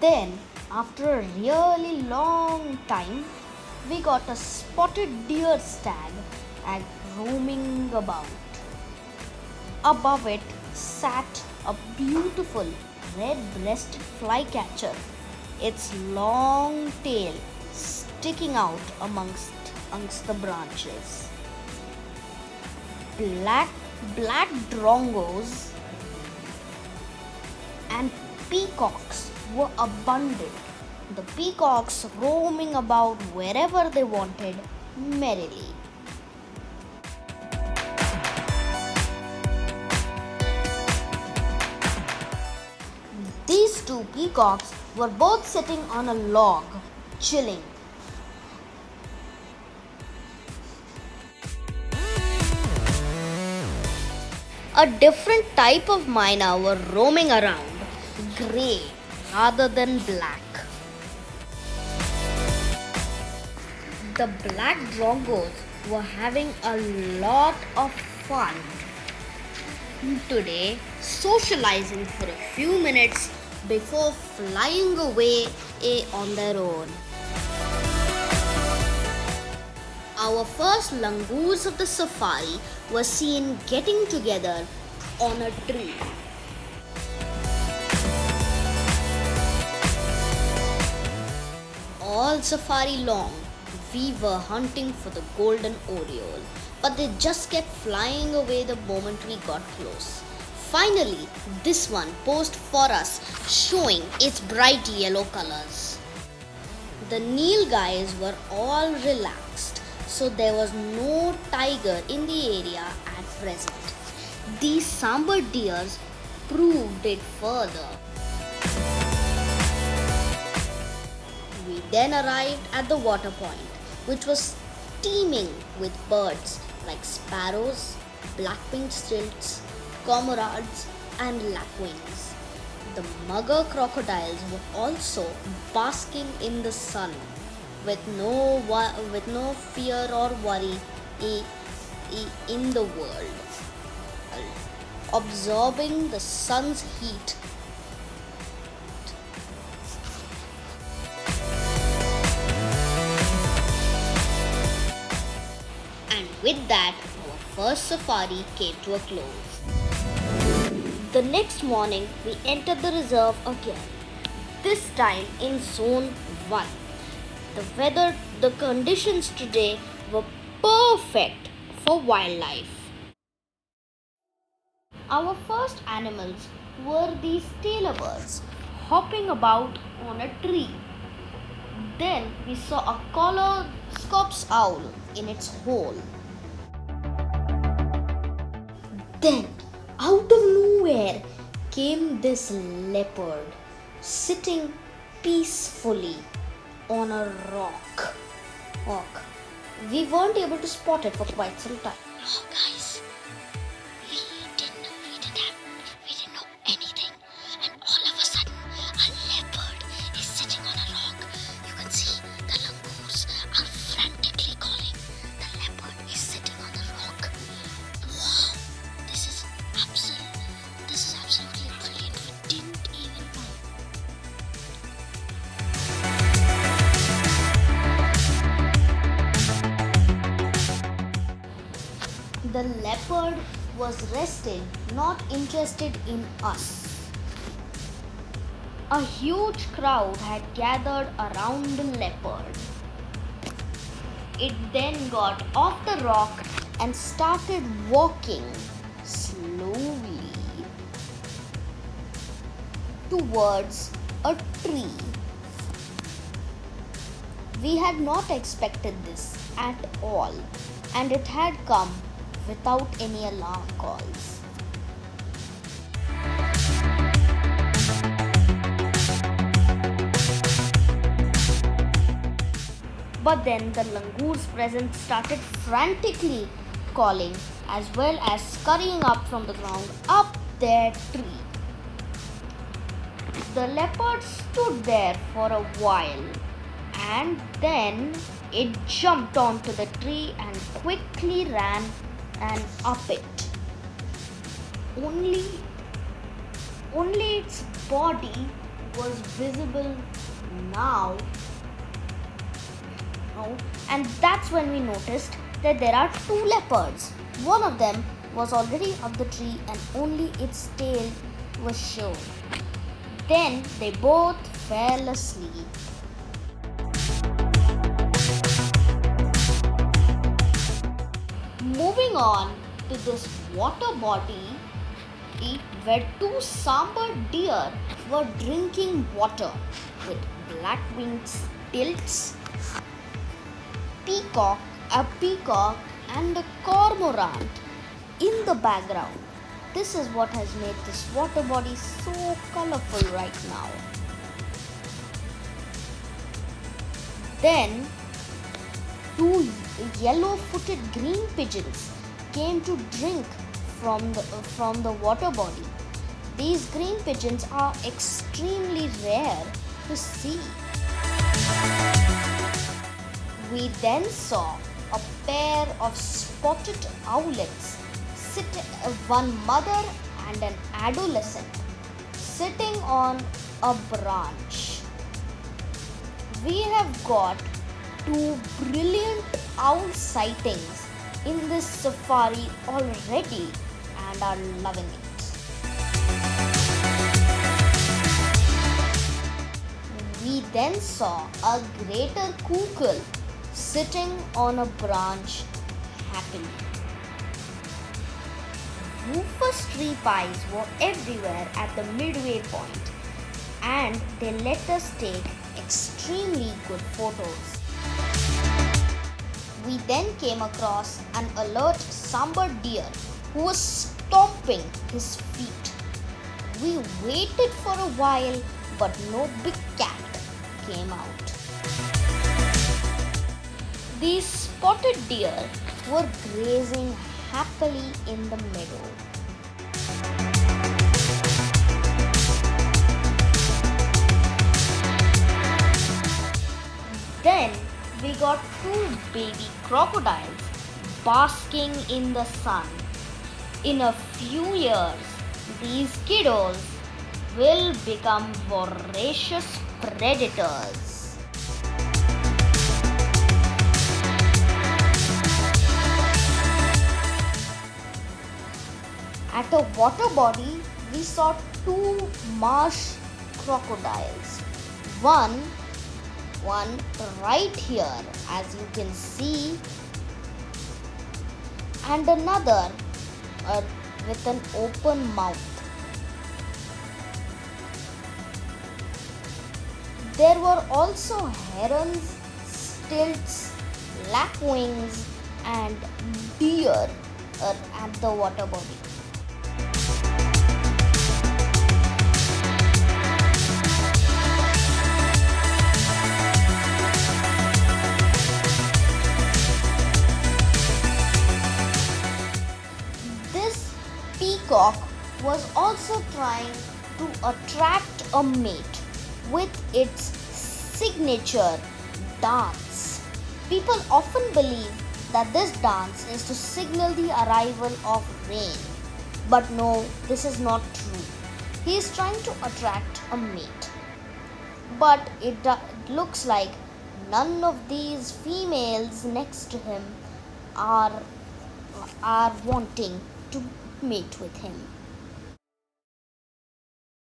Then, after a really long time, we got a spotted deer stag and roaming about. Above it sat a beautiful red-breasted flycatcher, its long tail sticking out amongst the branches. Black drongos and peacocks were abundant, the peacocks roaming about wherever they wanted merrily. These two peacocks were both sitting on a log, chilling. A different type of myna were roaming around, grey rather than black. The black drongos were having a lot of fun today, socializing for a few minutes before flying away on their own. Our first langurs of the safari were seen getting together on a tree. All safari long, we were hunting for the golden oriole, but they just kept flying away the moment we got close. Finally, this one posed for us, showing its bright yellow colors. The nilgais were all relaxed, so there was no tiger in the area at present. These sambar deers proved it further. We then arrived at the water point, which was teeming with birds like sparrows, black-winged stilts, cormorants, and lapwings. The mugger crocodiles were also basking in the sun with no fear or worry in the world, absorbing the sun's heat. And with that, our first safari came to a close. The next morning, we entered the reserve again, this time in Zone 1. The conditions today were perfect for wildlife. Our first animals were these tailor birds hopping about on a tree. Then we saw a collared scops owl in its hole. Then, out of nowhere, came this leopard sitting peacefully on a rock. We weren't able to spot it for quite some time. Oh, guys, we didn't know anything, and all of a sudden, a leopard is sitting on a rock. You can see the langurs are frantically calling. The leopard is sitting on the rock. Wow, this is absolutely brilliant. We didn't even know. The leopard was resting, not interested in us. A huge crowd had gathered around the leopard. It then got off the rock and started walking slowly towards a tree. We had not expected this at all, and it had come without any alarm calls. But then the langurs present started frantically calling as well as scurrying up from the ground up their tree. The leopard stood there for a while and then it jumped onto the tree and quickly ran and up it. Only its body was visible now. Oh, and that's when we noticed that there are two leopards. One of them was already up the tree and only its tail was shown. Then they both fell asleep. Moving on to this water body where two sambar deer were drinking water with black-winged stilts, a peacock and a cormorant in the background. This is what has made this water body so colorful right now. Then two yellow-footed green pigeons came to drink from the water body. These green pigeons are extremely rare to see. We then saw a pair of spotted owlets, one mother and an adolescent, sitting on a branch. We have got two brilliant owl sightings in this safari already and are loving it. We then saw a greater cuckoo sitting on a branch happily. Rufous tree pies were everywhere at the midway point, and they let us take extremely good photos. We then came across an alert sambar deer who was stomping his feet. We waited for a while, but no big cat came out. These spotted deer were grazing happily in the meadow. Then we got two baby crocodiles basking in the sun. In a few years, these kiddos will become voracious predators. At a water body, we saw two marsh crocodiles. One right here, as you can see, and another with an open mouth. There were also herons, stilts, lapwings, and deer at the water body. Peacock was also trying to attract a mate with its signature dance. People often believe that this dance is to signal the arrival of rain. But no, this is not true. He is trying to attract a mate. But it looks like none of these females next to him are wanting to mate with him.